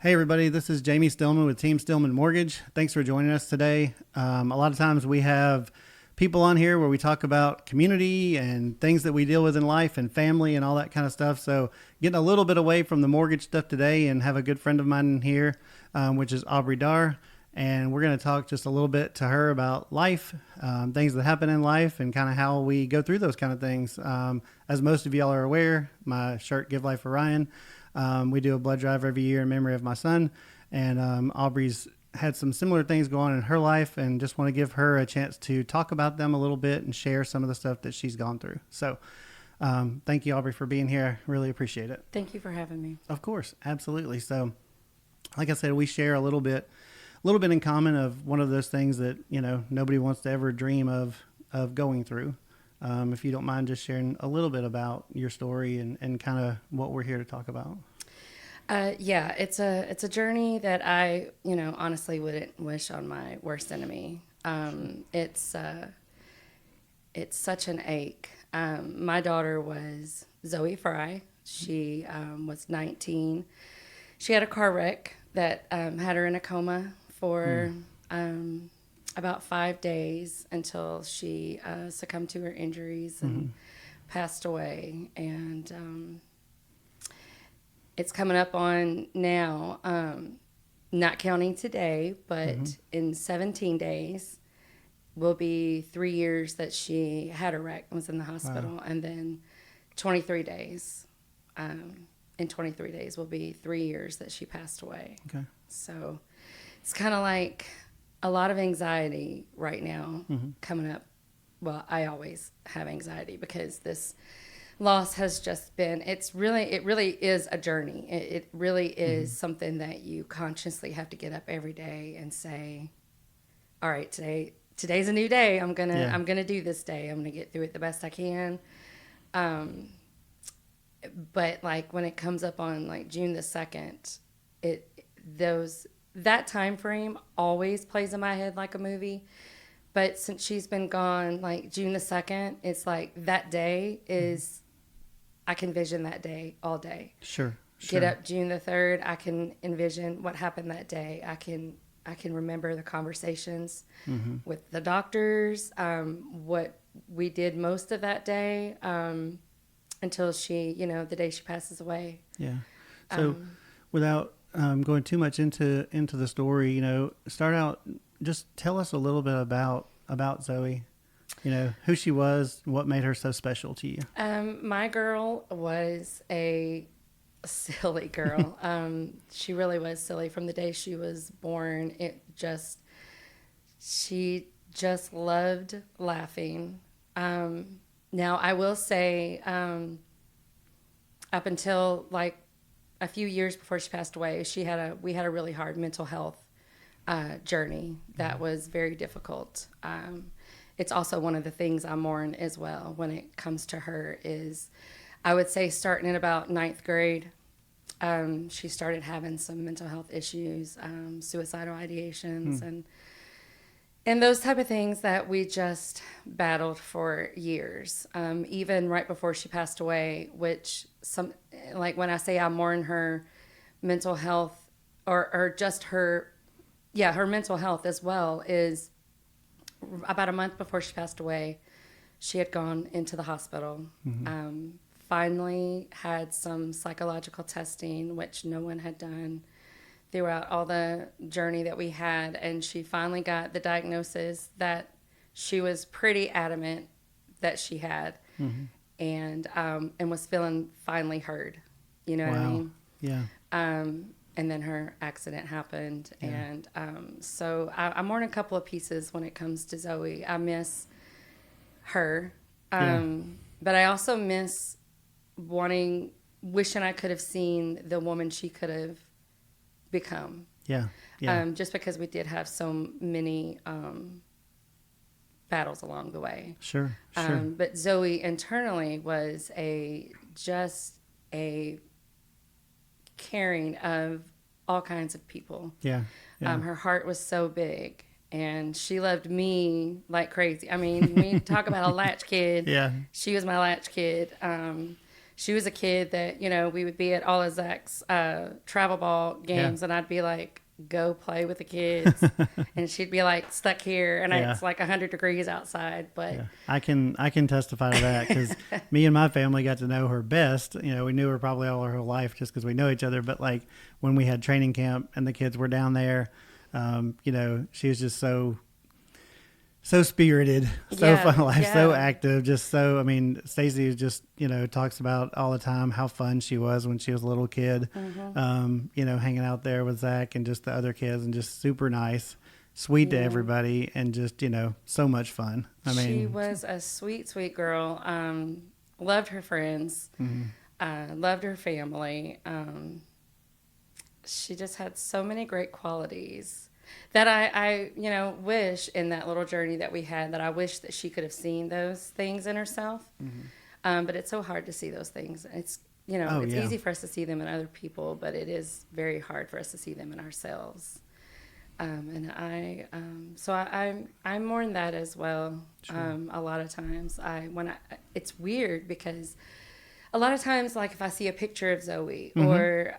Hey everybody, this is Jamie Steelman with Team Steelman Mortgage. Thanks for joining us today. A lot of times we have people on here where we talk about community and things that we deal with in life and family and all that kind of stuff. So getting a little bit away from the mortgage stuff today and have a good friend of mine here, which is Aubrey Darr. And we're going to talk just a little bit to her about life, things that happen in life and kind of how we go through those kind of things. As most of y'all are aware, my shirt, Give Life for Ryan. We do a blood drive every year in memory of my son, and Aubrey's had some similar things go on in her life, and just want to give her a chance to talk about them a little bit and share some of the stuff that she's gone through. So thank you, Aubrey, for being here. Really appreciate it. Thank you for having me. Of course, absolutely. So like I said, we share a little bit in common of one of those things that, nobody wants to ever dream of going through. If you don't mind just sharing a little bit about your story and kind of what we're here to talk about. Yeah, it's a journey that I, honestly wouldn't wish on my worst enemy. It's such an ache. My daughter was Zoe Fry. She was 19. She had a car wreck that had her in a coma for about 5 days until she succumbed to her injuries and passed away. And it's coming up on now, not counting today, but in 17 days will be 3 years that she had a wreck and was in the hospital. Wow. And then 23 days. In 23 days will be 3 years that she passed away. Okay. So it's kind of like a lot of anxiety right now coming up. Well, I always have anxiety because this loss has just been, it really is a journey. It really is something that you consciously have to get up every day and say, all right, today's a new day. I'm going to do this day. I'm going to get through it the best I can. But like when it comes up on like June the 2nd, that time frame always plays in my head like a movie. But since she's been gone, like June the 2nd, it's like that day is, I can vision that day all day. Sure. Get up June the 3rd, I can envision what happened that day. I can remember the conversations with the doctors, what we did most of that day, until she, the day she passes away. Yeah. So without going too much into the story, start out, just tell us a little bit about Zoe, who she was, what made her so special to you. My girl was a silly girl. She really was silly from the day she was born. She just loved laughing. Now, I will say, up until like a few years before she passed away, we had a really hard mental health journey that was very difficult. It's also one of the things I mourn as well when it comes to her is, I would say starting in about 9th grade, she started having some mental health issues, suicidal ideations, and those type of things that we just battled for years. Even right before she passed away, which like when I say I mourn her mental health or just her mental health as well, is about a month before she passed away, she had gone into the hospital. Finally had some psychological testing, which no one had done throughout all the journey that we had, and she finally got the diagnosis that she was pretty adamant that she had, and was feeling finally heard. You know what I mean? Yeah. And then her accident happened, and so I mourn a couple of pieces when it comes to Zoe. I miss her, but I also miss wishing I could have seen the woman she could have become. Yeah. Just because we did have so many battles along the way. Sure. But Zoe internally was just a caring of all kinds of people. Yeah. Her heart was so big, and she loved me like crazy. I mean, we talk about a latch kid. Yeah. She was my latch kid. she was a kid that, we would be at all of Zach's travel ball games, and I'd be like, go play with the kids. And she'd be like stuck here, and it's like 100 degrees outside. But I can testify to that, because me and my family got to know her best. We knew her probably all her whole life just because we know each other. But like when we had training camp and the kids were down there, she was just so spirited, so fun life, so active, just so, Stacy just, talks about all the time how fun she was when she was a little kid, hanging out there with Zach and just the other kids, and just super nice, sweet to everybody, and just, so much fun. She was a sweet, sweet girl. Loved her friends, loved her family. She just had so many great qualities that I wish in that little journey that we had, that I wish that she could have seen those things in herself. But it's so hard to see those things. It's, it's easy for us to see them in other people, but it is very hard for us to see them in ourselves. So I mourn that as well. Sure. A lot of times it's weird, because a lot of times, like if I see a picture of Zoe, or,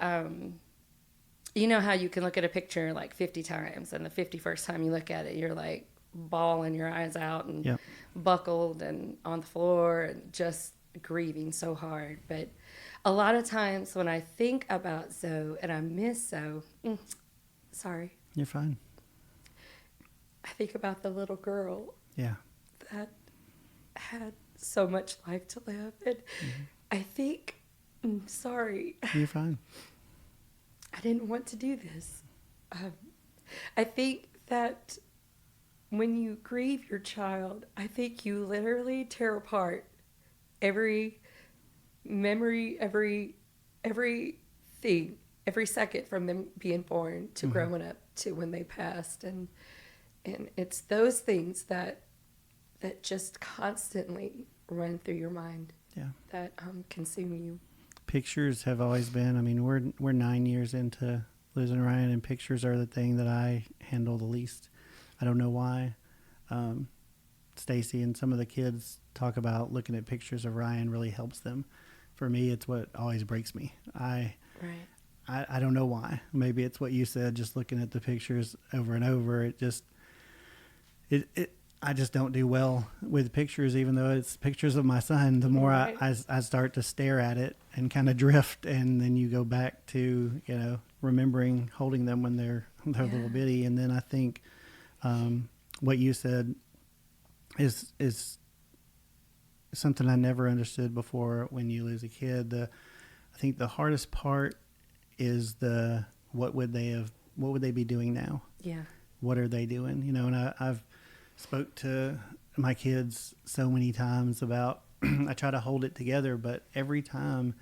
you know how you can look at a picture like 50 times, and the 51st time you look at it, you're like bawling your eyes out and buckled and on the floor and just grieving so hard. But a lot of times when I think about Zoe and I miss Zoe, sorry. You're fine. I think about the little girl that had so much life to live. And I think, sorry. You're fine. I didn't want to do this. I think that when you grieve your child, I think you literally tear apart every memory, everything, every second from them being born to growing up to when they passed. And it's those things that just constantly run through your mind that consume you. Pictures have always been, we're 9 years into losing Ryan, and pictures are the thing that I handle the least. I don't know why. Stacy and some of the kids talk about looking at pictures of Ryan really helps them. For me, it's what always breaks me. I don't know why. Maybe it's what you said, just looking at the pictures over and over. I just don't do well with pictures, even though it's pictures of my son. The more I start to stare at it and kind of drift, and then you go back to, remembering holding them when they're little bitty. And then I think what you said is something I never understood before. When you lose a kid, I think the hardest part is what would they be doing now? Yeah. What are they doing? And I've spoke to my kids so many times about, I try to hold it together, but every time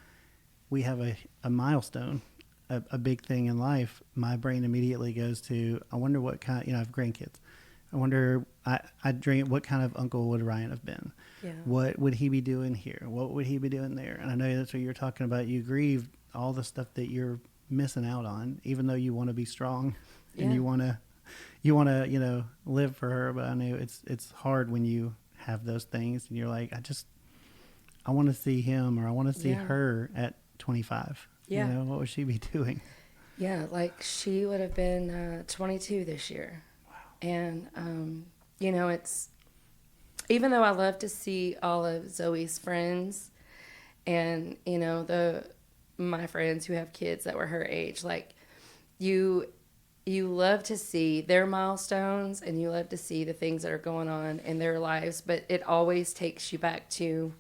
we have a milestone, a big thing in life, my brain immediately goes to, I wonder what kind, I have grandkids. I wonder, I dream, what kind of uncle would Ryan have been? Yeah. What would he be doing here? What would he be doing there? And I know that's what you're talking about. You grieve all the stuff that you're missing out on, even though you want to be strong and you want to, live for her. But I know it's hard when you have those things and you're like, I want to see him, or I want to see her at 25. Yeah. What would she be doing? Yeah. Like she would have been 22 this year. Wow. And, it's, even though I love to see all of Zoe's friends and, my friends who have kids that were her age, like you love to see their milestones, and you love to see the things that are going on in their lives, but it always takes you back to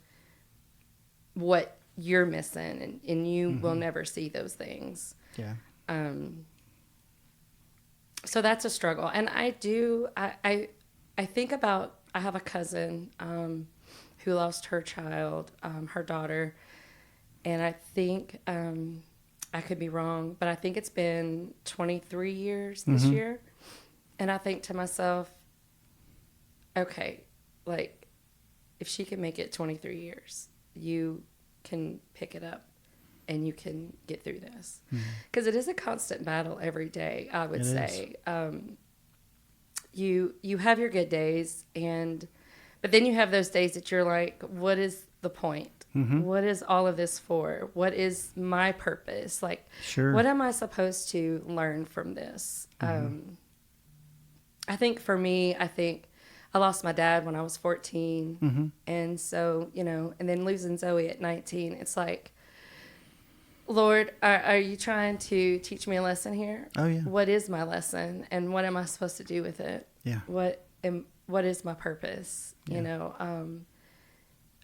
what you're missing, and you will never see those things. Yeah. So that's a struggle. And I think about, I have a cousin who lost her child, her daughter, and I think, I could be wrong, but I think it's been 23 years this year. And I think to myself, okay, like if she can make it 23 years, you can pick it up and you can get through this. Because it is a constant battle every day, I would say. You have your good days, but then you have those days that you're like, what is the point? What is all of this for? What is my purpose? Like, Sure. what am I supposed to learn from this? I think for me, I lost my dad when I was 14. And so, and then losing Zoe at 19, it's like, Lord, are you trying to teach me a lesson here? Oh, yeah. What is my lesson, and what am I supposed to do with it? Yeah. What is my purpose? Yeah.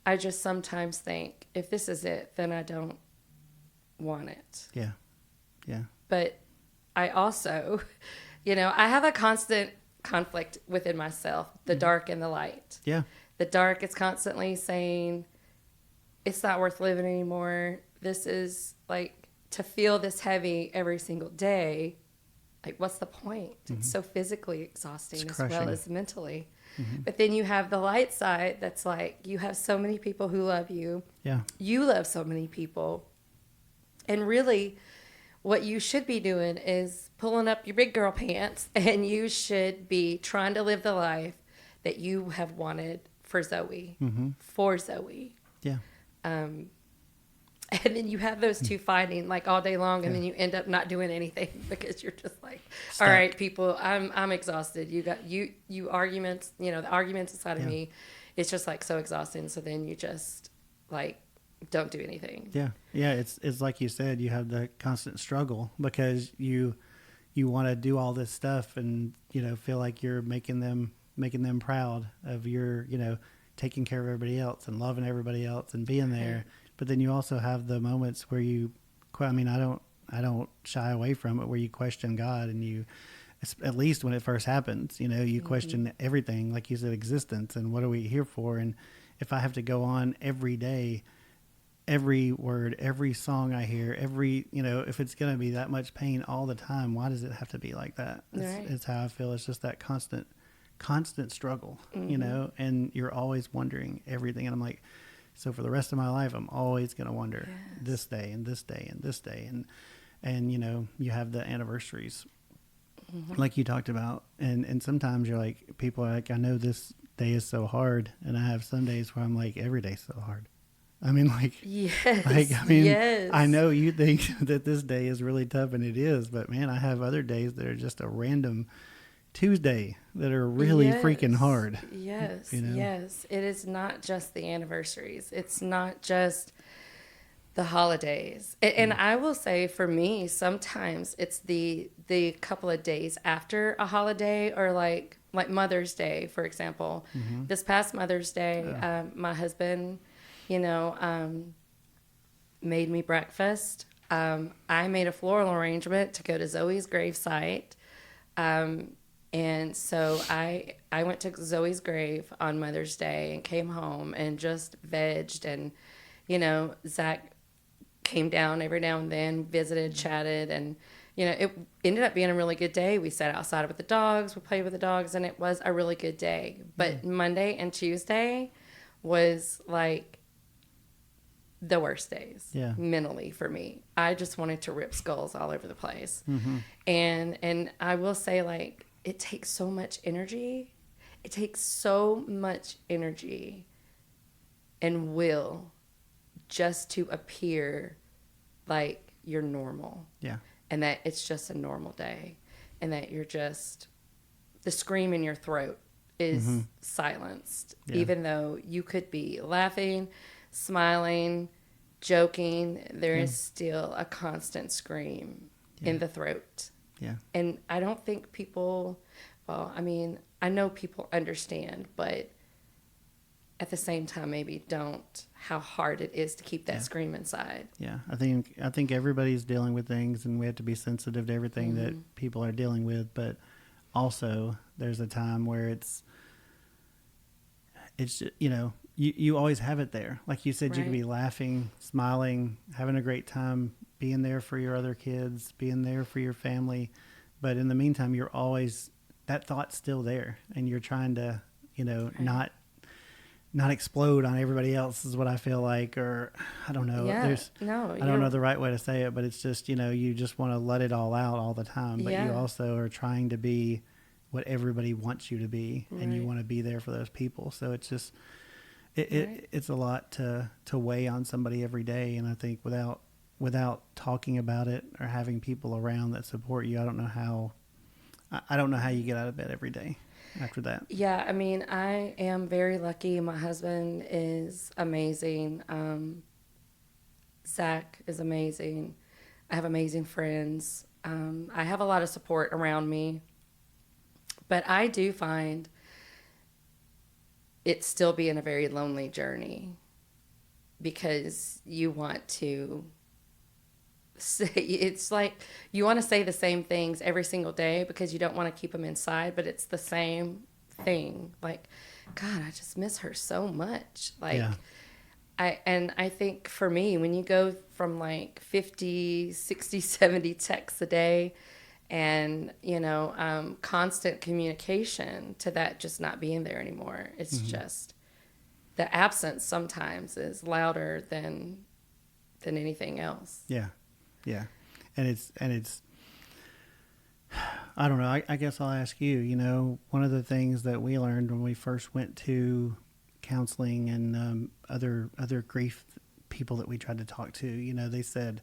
I just sometimes think if this is it, then I don't want it. Yeah. Yeah. But I also, I have a constant conflict within myself, the dark and the light. Yeah. The dark is constantly saying, it's not worth living anymore. This is like, to feel this heavy every single day, like, what's the point? It's so physically exhausting as well as mentally. But then you have the light side that's like, you have so many people who love you. Yeah. You love so many people. And really, what you should be doing is pulling up your big girl pants, and you should be trying to live the life that you have wanted for Zoe, for Zoe. Yeah. And then you have those two fighting like all day long, and then you end up not doing anything because you're just like, Stuck. all right, people, I'm exhausted. You got you arguments, the arguments inside of me, it's just like so exhausting. So then you just like don't do anything. Yeah. Yeah. It's like you said, you have the constant struggle because you want to do all this stuff and, feel like you're making them proud of your, taking care of everybody else and loving everybody else and being there. But then you also have the moments where I don't shy away from it, where you question God, and you, at least when it first happens, you question everything, like you said, existence and what are we here for? And if I have to go on every day, every word, every song I hear, if it's going to be that much pain all the time, why does it have to be like that? It's how I feel. It's just that constant struggle, and you're always wondering everything. And I'm like, so for the rest of my life, I'm always going to wonder this day and this day and this day. And you have the anniversaries like you talked about. And sometimes you're like, people are like, I know this day is so hard. And I have some days where I'm like, every day's so hard. I mean, I know you think that this day is really tough, and it is, but man, I have other days that are just a random Tuesday that are really freaking hard. Yes. Yes. It is not just the anniversaries. It's not just the holidays. And I will say for me, sometimes it's the couple of days after a holiday, or like Mother's Day, for example. This past Mother's Day, my husband, made me breakfast. I made a floral arrangement to go to Zoe's gravesite. And so I went to Zoe's grave on Mother's Day and came home and just vegged. And, Zach came down every now and then, visited, chatted. And, it ended up being a really good day. We sat outside with the dogs. We played with the dogs. And it was a really good day. But Monday and Tuesday was like the worst days mentally for me. I just wanted to rip skulls all over the place. And I will say, like, it takes so much energy. It takes so much energy and will just to appear like you're normal. Yeah. And that it's just a normal day. And that you're just, the scream in your throat is silenced. Even though you could be laughing, smiling, joking, there is still a constant scream in the throat. Yeah. And I don't think people, I know people understand, but at the same time maybe don't, how hard it is to keep that scream inside. Yeah. I think everybody's dealing with things, and we have to be sensitive to everything that people are dealing with, but also there's a time where it's you always have it there. Like you said, you can be laughing, smiling, having a great time, being there for your other kids, being there for your family. But in the meantime, you're always, that thought's still there, and you're trying to, not explode on everybody else is what I feel like, or I don't know. I don't know the right way to say it, but it's just, you just want to let it all out all the time, but you also are trying to be what everybody wants you to be, and you want to be there for those people. So it's It's a lot to weigh on somebody every day, and I think without talking about it or having people around that support you, I don't know how you get out of bed every day after that. Yeah, I mean, I am very lucky. My husband is amazing. Zach is amazing. I have amazing friends. I have a lot of support around me. But I do find it still being a very lonely journey because you want to say, it's like you want to say the same things every single day because you don't want to keep them inside, but it's the same thing. Like, God, I just miss her so much. Like, Yeah. I think for me, when you go from like 50, 60, 70 texts a day and, constant communication to that just not being there anymore, it's just the absence sometimes is louder than anything else. Yeah. Yeah. And it's, I don't know. I guess I'll ask you, one of the things that we learned when we first went to counseling and other grief people that we tried to talk to, they said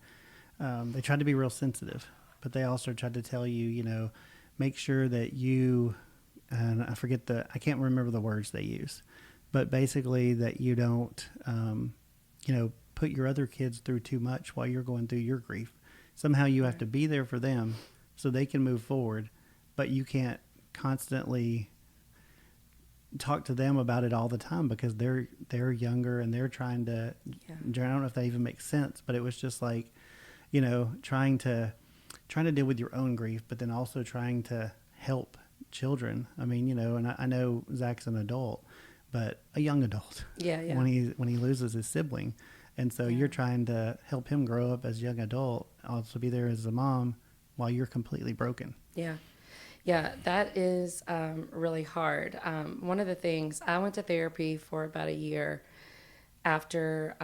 they tried to be real sensitive, but they also tried to tell you, make sure that you, and I can't remember the words they use, but basically that you don't, put your other kids through too much while you're going through your grief. Somehow you have to be there for them so they can move forward, but you can't constantly talk to them about it all the time because they're younger and they're trying to, I don't know if that even makes sense, but it was just like, trying to deal with your own grief, but then also trying to help children. I mean, and I know Zach's an adult, but a young adult. Yeah. When he loses his sibling. And so you're trying to help him grow up as a young adult, also be there as a mom while you're completely broken. Yeah. Yeah, that is really hard. One of the things, I went to therapy for about a year after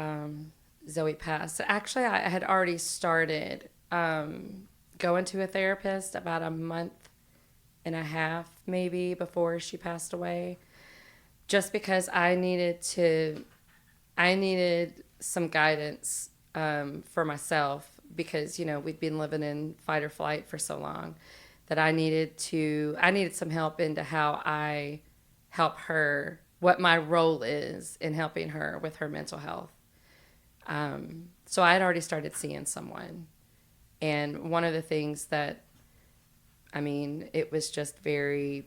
Zoe passed. Actually, I had already started going to a therapist about a month and a half maybe before she passed away, just because I needed some guidance for myself because, we'd been living in fight or flight for so long that I needed some help into how I help her, what my role is in helping her with her mental health. So I had already started seeing someone. And one of the things that, it was just very,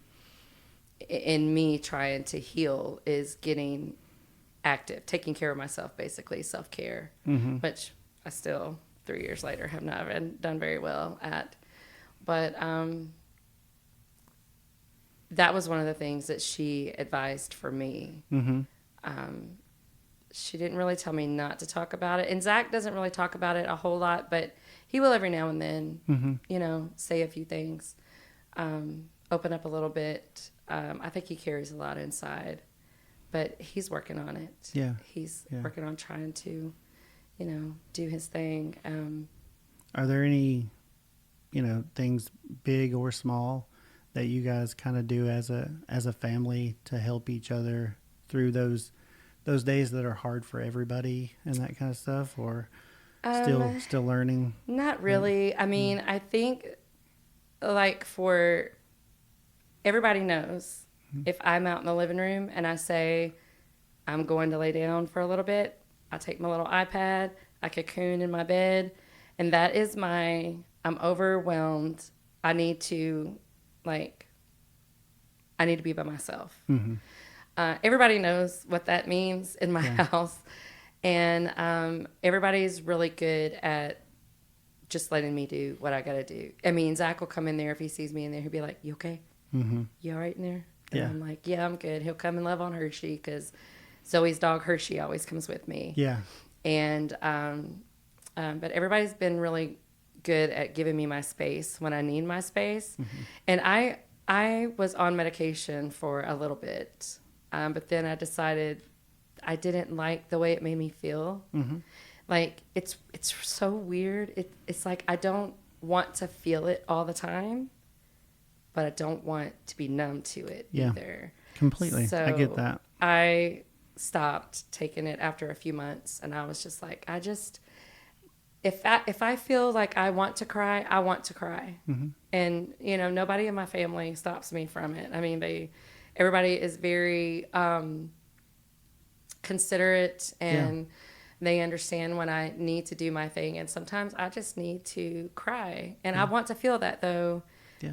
in me trying to heal is getting active, taking care of myself, basically self-care, which I still 3 years later have not done very well at. But that was one of the things that she advised for me. She didn't really tell me not to talk about it. And Zach doesn't really talk about it a whole lot, but he will every now and then, say a few things, open up a little bit. I think he carries a lot inside, but he's working on it. Yeah. He's working on trying to, do his thing. Are there any things big or small that you guys kind of do as a family to help each other through those days that are hard for everybody and that kind of stuff, or still learning? Not really. I think like for everybody knows if I'm out in the living room and I say I'm going to lay down for a little bit, I take my little iPad, I cocoon in my bed, and that is I'm overwhelmed. I need to be by myself. Everybody knows what that means in my house. And everybody's really good at just letting me do what I got to do. Zach will come in there if he sees me in there. He'll be like, "You okay? You all right in there?" And I'm like, "Yeah, I'm good." He'll come and love on Hershey because Zoe's dog Hershey always comes with me. Yeah. And but everybody's been really good at giving me my space when I need my space. And I was on medication for a little bit, but then I decided I didn't like the way it made me feel. Like it's so weird. It's like I don't want to feel it all the time, but I don't want to be numb to it either. Completely. So I get that. I stopped taking it after a few months, and I was just like, if I feel like I want to cry, I want to cry. Mm-hmm. And, nobody in my family stops me from it. I mean, everybody is very considerate, and they understand when I need to do my thing. And sometimes I just need to cry. And I want to feel that, though,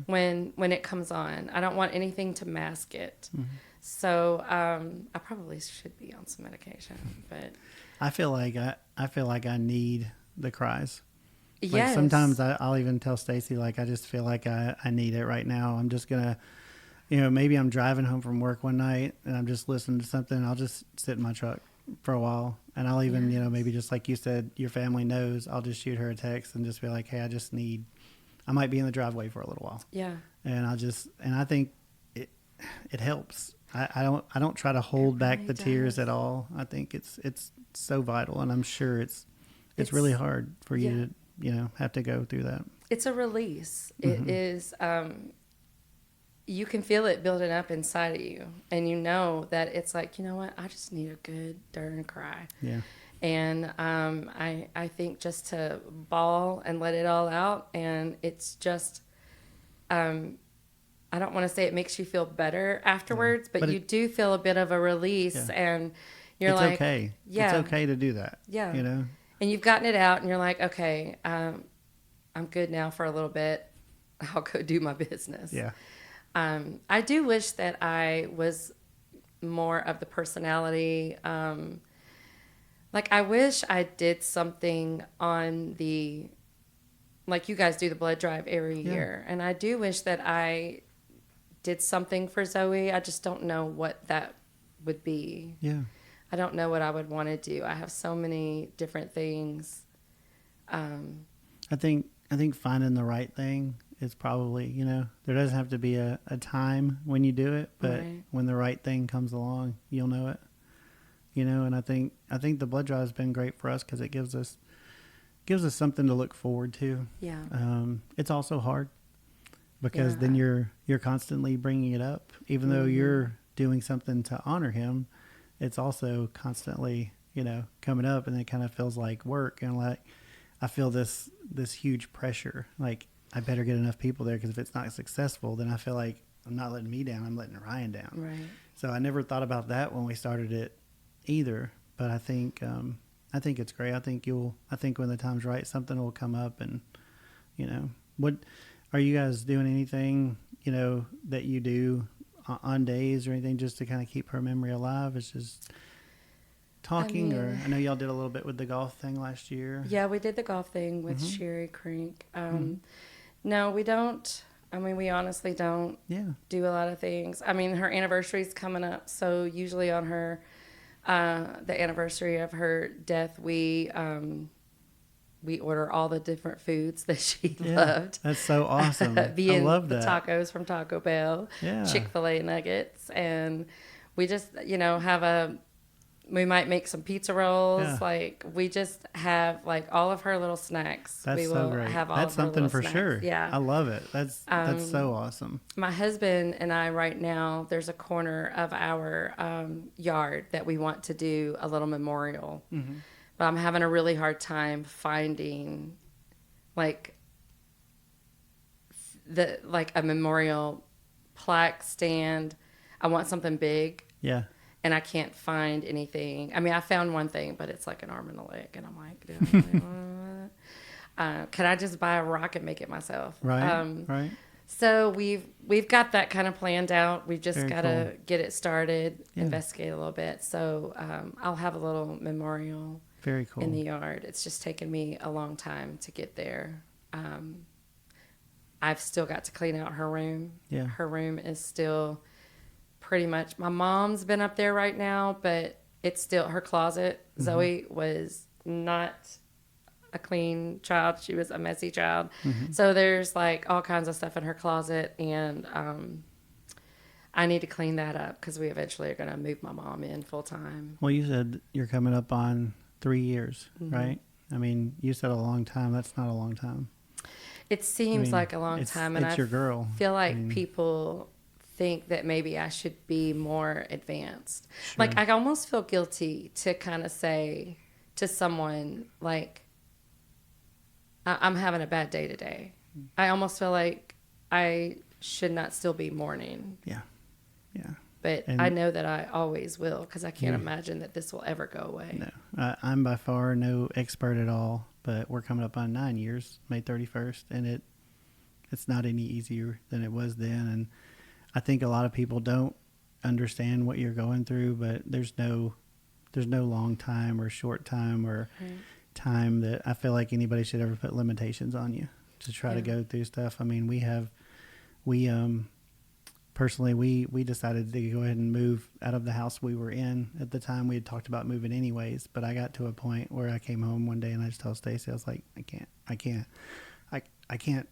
when it comes on. I don't want anything to mask it. Mm-hmm. So I probably should be on some medication, but I feel like I need the cries. Like yes. Sometimes I'll even tell Stacy, like, I just feel like I need it right now. I'm just gonna, maybe I'm driving home from work one night and I'm just listening to something. I'll just sit in my truck for a while, and I'll even, maybe just like you said, your family knows. I'll just shoot her a text and just be like, hey, I might be in the driveway for a little while. Yeah. And I think it helps. I don't try to hold back the tears at all. I think it's so vital, and I'm sure it's really hard for you to have to go through that. It's a release. Mm-hmm. It is. You can feel it building up inside of you, and you know that it's like, you know what, I just need a good darn cry. Yeah. And I think just to bawl and let it all out, and it's just. I don't want to say it makes you feel better afterwards, but you do feel a bit of a release, and you're it's like, okay. Yeah, it's okay to do that. Yeah, And you've gotten it out, and you're like, okay, I'm good now for a little bit. I'll go do my business. Yeah. I do wish that I was more of the personality. Like, I wish I did something on the, like you guys do the blood drive every year, and I do wish that I did something for Zoe. I just don't know what that would be. Yeah. I don't know what I would want to do. I have so many different things. I think finding the right thing is probably, there doesn't have to be a time when you do it, but when the right thing comes along, you'll know it. And I think the blood drive has been great for us because it gives us something to look forward to. Yeah. It's also hard because then you're constantly bringing it up, even though you're doing something to honor him. It's also constantly, coming up, and it kind of feels like work. And like, I feel this huge pressure. Like, I better get enough people there, because if it's not successful, then I feel like I'm not letting me down. I'm letting Ryan down. Right. So I never thought about that when we started it either. But I think it's great. I think when the time's right, something will come up. And, what are you guys doing? Anything, that you do on days or anything just to kind of keep her memory alive? It's just talking, or I know y'all did a little bit with the golf thing last year. Yeah, we did the golf thing with Sherry Crink. No, we don't. I mean, we honestly don't do a lot of things. I mean, her anniversary's coming up, so usually on her the anniversary of her death, we order all the different foods that she loved. That's so awesome. I love that. The tacos from Taco Bell, Chick-fil-A nuggets, and we just, we might make some pizza rolls. Yeah. Like, we just have like all of her little snacks. That's so great. That's something for sure. Yeah. I love it. That's so awesome. My husband and I right now, there's a corner of our yard that we want to do a little memorial. Mm-hmm. But I'm having a really hard time finding like a memorial plaque stand. I want something big. Yeah. And I can't find anything. I mean, I found one thing, but it's like an arm and a leg. And I'm like, do I really want that? Can I just buy a rock and make it myself? Right, right. So we've got that kind of planned out. We've just got to get it started, investigate a little bit. So I'll have a little memorial Very cool. in the yard. It's just taken me a long time to get there. I've still got to clean out her room. Yeah. Her room is still pretty much, my mom's been up there right now, but it's still her closet. Mm-hmm. Zoe was not a clean child. She was a messy child. Mm-hmm. So there's like all kinds of stuff in her closet, and I need to clean that up because we eventually are going to move my mom in full time. Well, you said you're coming up on 3 years, right? I mean, you said a long time. That's not a long time. It seems like a long time, and it's your girl. Feel like people think that maybe I should be more advanced. Sure. Like, I almost feel guilty to kind of say to someone, like, I'm having a bad day today. I almost feel like I should not still be mourning. Yeah. Yeah. But And I know that I always will, because I can't imagine that this will ever go away. No, I'm by far no expert at all, but we're coming up on 9 years, May 31st, and it's not any easier than it was then. And I think a lot of people don't understand what you're going through, but there's no long time or short time or time that I feel like anybody should ever put limitations on you to try to go through stuff. I mean, personally, we decided to go ahead and move out of the house we were in. At the time, we had talked about moving anyways, but I got to a point where I came home one day and I just told Stacy, I was like, I can't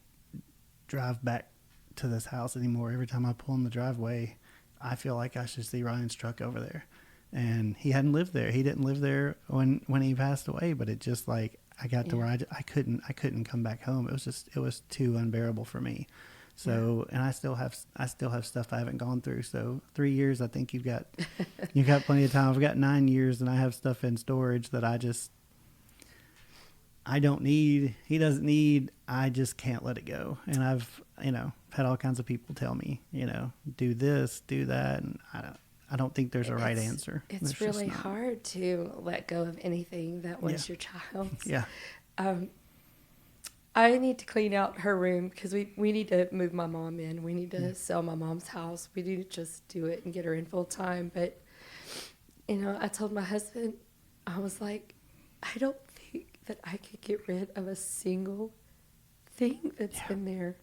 drive back to this house anymore. Every time I pull in the driveway, I feel like I should see Ryan's truck over there. And he hadn't lived there. He didn't live there when he passed away, but it just like, I got to where I couldn't come back home. It was too unbearable for me. So, and I still have stuff I haven't gone through. So 3 years, I think you've got plenty of time. I've got 9 years and I have stuff in storage that I don't need. He doesn't need. I just can't let it go. And I've had all kinds of people tell me, do this, do that. And I don't think there's a right answer. It's really hard to let go of anything that was your child's. Yeah. I need to clean out her room because we need to move my mom in. We need to sell my mom's house. We need to just do it and get her in full time. But, I told my husband, I was like, I don't think that I could get rid of a single thing that's in there.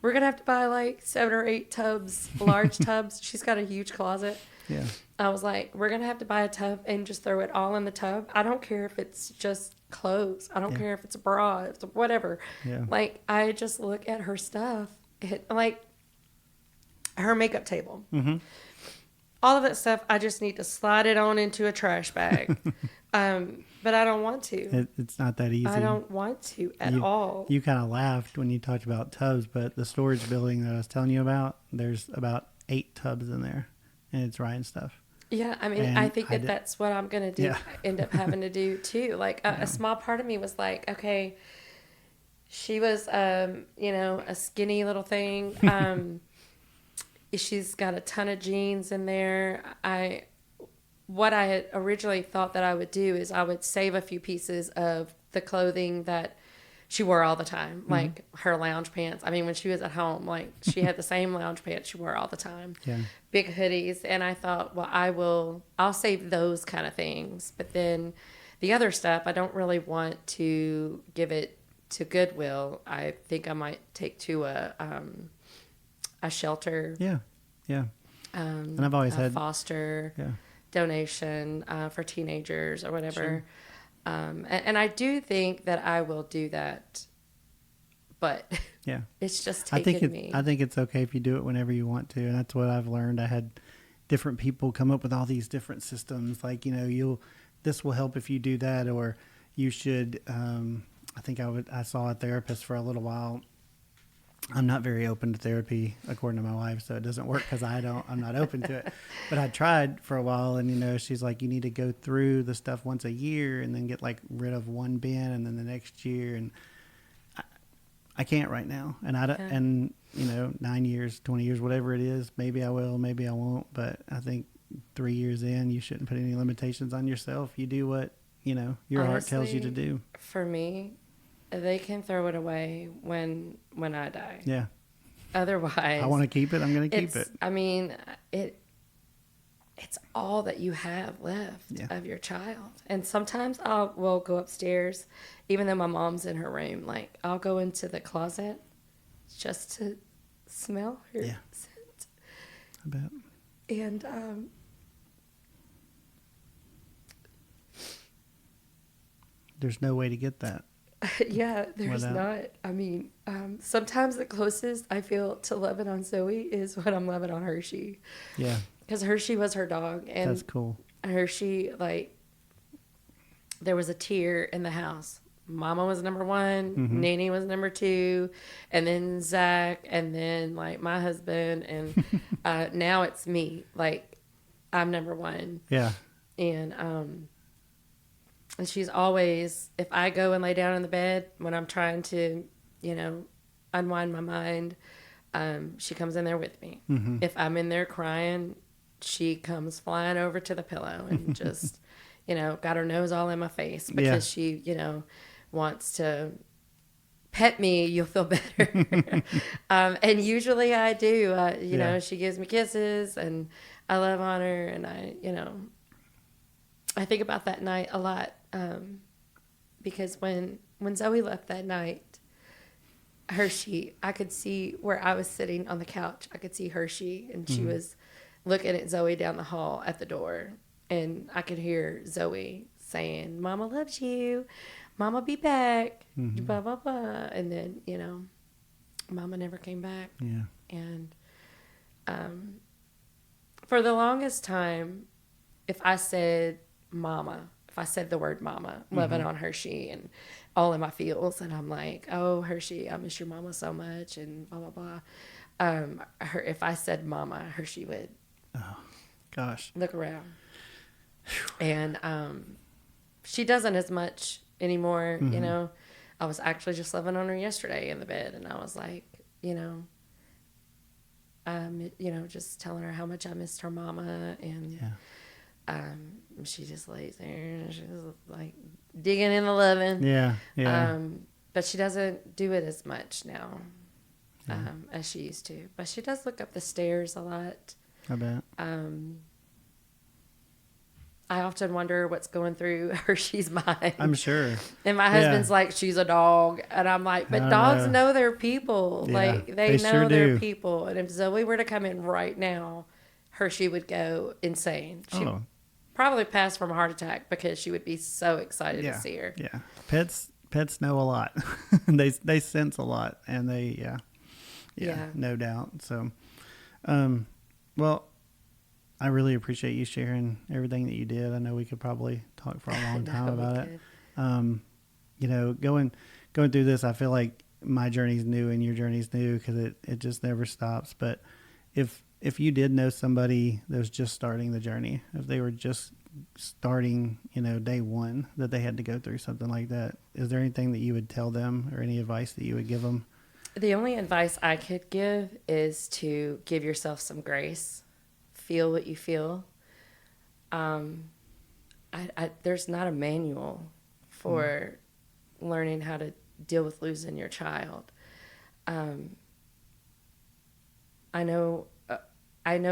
We're going to have to buy like 7 or 8 tubs, large tubs. She's got a huge closet. Yeah. I was like, we're going to have to buy a tub and just throw it all in the tub. I don't care if it's just clothes. I don't care if it's a bra, if it's whatever. Yeah. Like, I just look at her stuff, like her makeup table. Mm-hmm. All of that stuff, I just need to slide it on into a trash bag. But I don't want to. It's not that easy. I don't want to at all. You kind of laughed when you talked about tubs, but the storage building that I was telling you about, there's about 8 tubs in there, and it's Ryan's stuff. Yeah, I mean, I think that's what I'm going to do, end up having to do too. Like, a small part of me was like, okay, she was, a skinny little thing. She's got a ton of jeans in there. What I had originally thought that I would do is I would save a few pieces of the clothing that she wore all the time, like her lounge pants. I mean, when she was at home, like she had the same lounge pants she wore all the time, big hoodies. And I thought, well, I'll save those kind of things. But then the other stuff, I don't really want to give it to Goodwill. I think I might take to a shelter. Yeah. Yeah. And I've always had foster donation for teenagers or whatever. Sure. And I do think that I will do that, but it's just taken me. I think it's okay if you do it whenever you want to, and that's what I've learned. I had different people come up with all these different systems, like this will help if you do that, or you should. I think I saw a therapist for a little while. I'm not very open to therapy, according to my wife, so it doesn't work because I'm not open to it. But I tried for a while, and she's like, you need to go through the stuff once a year and then get like rid of one bin, and then the next year, and I can't right now. And and 9 years, 20 years, whatever it is, maybe I will, maybe I won't. But I think 3 years in, you shouldn't put any limitations on yourself. You do what your heart tells you to do. For me, they can throw it away when I die. Yeah. Otherwise, I want to keep it. I'm going to keep it. I mean, it's all that you have left of your child. And sometimes we'll go upstairs, even though my mom's in her room. Like, I'll go into the closet just to smell her scent. I bet. And there's no way to get that. Yeah, there's not. I mean, sometimes the closest I feel to loving on Zoe is when I'm loving on Hershey. Yeah. Because Hershey was her dog. And that's cool. Hershey, like, there was a tear in the house Mama was number one, Nene was number two, and then Zach, and then like my husband, and now it's me. Like I'm number one. Yeah. And she's always, if I go and lay down in the bed when I'm trying to, unwind my mind, she comes in there with me. If I'm in there crying, she comes flying over to the pillow and just, got her nose all in my face because she, wants to pet me. You'll feel better. And usually I do. She gives me kisses and I love on her, and I think about that night a lot, because when Zoe left that night, Hershey, I could see where I was sitting on the couch. I could see Hershey, and she was looking at Zoe down the hall at the door, and I could hear Zoe saying, "Mama loves you. Mama be back." Blah blah blah. And then Mama never came back. Yeah. And for the longest time, if I said the word mama, loving on Hershey and all in my feels, and I'm like, "Oh, Hershey, I miss your mama so much," and blah, blah, blah. If I said mama, Hershey would look around. And she doesn't as much anymore, I was actually just loving on her yesterday in the bed, and I was like, just telling her how much I missed her mama, and she just lays there and she's like digging in the loving. But she doesn't do it as much now as she used to. But she does look up the stairs a lot. I bet. I often wonder what's going through Hershey's mind. I'm sure. And my husband's like, "She's a dog," and I'm like, "But dogs know their people. Like they know sure their do. people." And if Zoe were to come in right now, Hershey would go insane. She'd probably pass from a heart attack because she would be so excited to see her. Yeah. Pets know a lot. they sense a lot, and they no doubt. So, well, I really appreciate you sharing everything that you did. I know we could probably talk for a long time about it. Going through this, I feel like my journey's new and your journey's new because it just never stops. But if you did know somebody that was just starting the journey, if they were just starting, day one, that they had to go through something like that, is there anything that you would tell them or any advice that you would give them? The only advice I could give is to give yourself some grace. Feel what you feel. There's not a manual for learning how to deal with losing your child. I know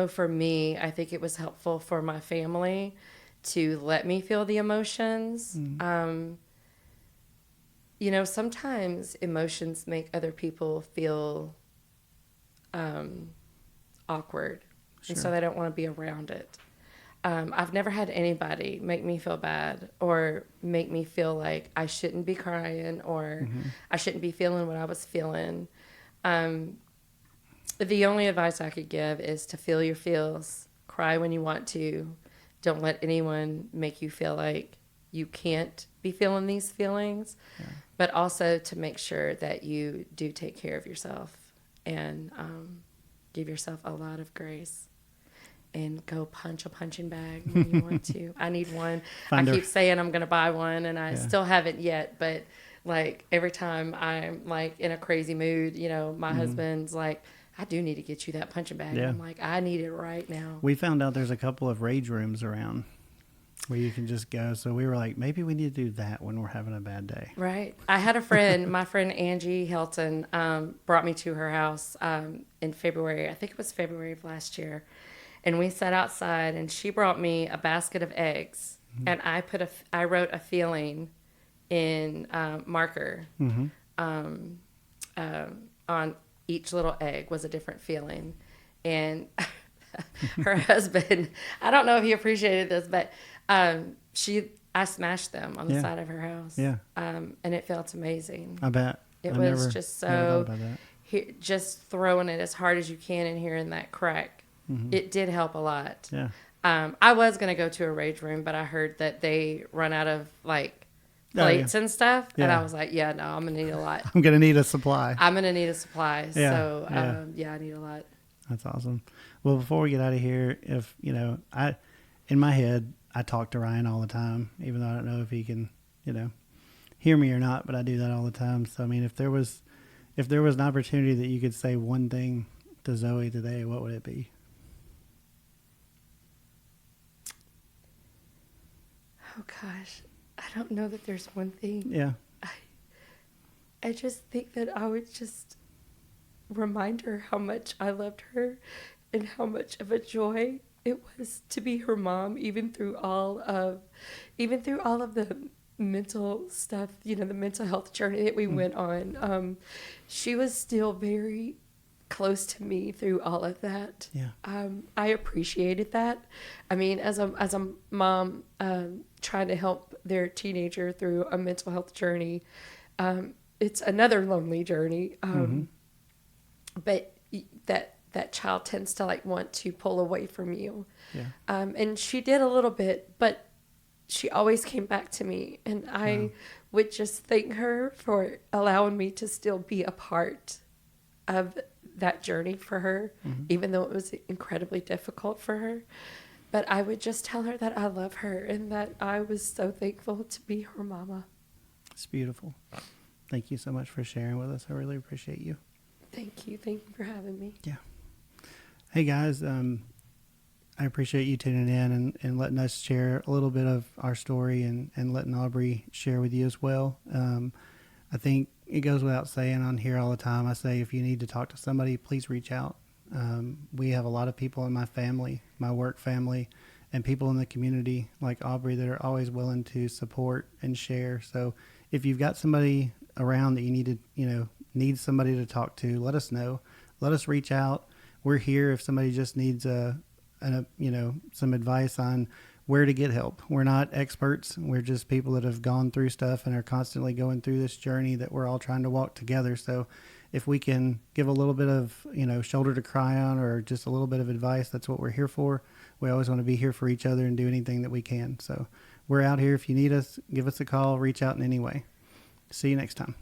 for me, I think it was helpful for my family to let me feel the emotions. Sometimes emotions make other people feel awkward. Sure. And so they don't want to be around it. I've never had anybody make me feel bad or make me feel like I shouldn't be crying or I shouldn't be feeling what I was feeling. The only advice I could give is to feel your feels, cry when you want to. Don't let anyone make you feel like you can't be feeling these feelings, but also to make sure that you do take care of yourself and give yourself a lot of grace. And go punch a punching bag when you want to. I need one. I keep saying I'm going to buy one, and I still haven't yet. But, like, every time I'm, like, in a crazy mood, my husband's like, "I do need to get you that punching bag." Yeah. I'm like, "I need it right now." We found out there's a couple of rage rooms around where you can just go. So we were like, maybe we need to do that when we're having a bad day. Right. I had a friend, my friend Angie Helton, brought me to her house in February. I think it was February of last year. And we sat outside, and she brought me a basket of eggs, and I wrote a feeling in marker on each little egg was a different feeling. And her husband, I don't know if he appreciated this, but I smashed them on the side of her house. Yeah. And it felt amazing. I bet. It was just so, just throwing it as hard as you can in here in that crack. It did help a lot. Yeah. I was going to go to a rage room, but I heard that they run out of plates and stuff. And Yeah. I was like, yeah, no, I'm going to need a lot. I'm going to need a supply. I'm going to need a supply. Yeah, So, yeah. I need a lot. That's awesome. Well, before we get out of here, if, in my head, I talk to Ryan all the time, even though I don't know if he can, hear me or not, but I do that all the time. So, I mean, if there was an opportunity that you could say one thing to Zoe today, what would it be? Oh gosh, I don't know that there's one thing. Yeah. I just think that I would just remind her how much I loved her and how much of a joy it was to be her mom, even through all of the mental stuff, the mental health journey that we went on. She was still very close to me through all of that. Yeah. I appreciated that. I mean, as a mom, trying to help their teenager through a mental health journey, it's another lonely journey. But that child tends to want to pull away from you. Yeah. And she did a little bit, but she always came back to me, and I would just thank her for allowing me to still be a part of that journey for her, even though it was incredibly difficult for her. But I would just tell her that I love her and that I was so thankful to be her mama. It's beautiful. Thank you so much for sharing with us. I really appreciate you. Thank you. Thank you for having me. Yeah. Hey guys, I appreciate you tuning in and letting us share a little bit of our story and letting Aubrey share with you as well. I think it goes without saying on here all the time. I say, if you need to talk to somebody, please reach out. We have a lot of people in my family, my work family, and people in the community like Aubrey that are always willing to support and share. So if you've got somebody around that you need somebody to talk to, let us know. Let us reach out. We're here if somebody just needs some advice on where to get help. We're not experts. We're just people that have gone through stuff and are constantly going through this journey that we're all trying to walk together. So if we can give a little bit of, shoulder to cry on or just a little bit of advice, that's what we're here for. We always want to be here for each other and do anything that we can. So we're out here. If you need us, give us a call, reach out in any way. See you next time.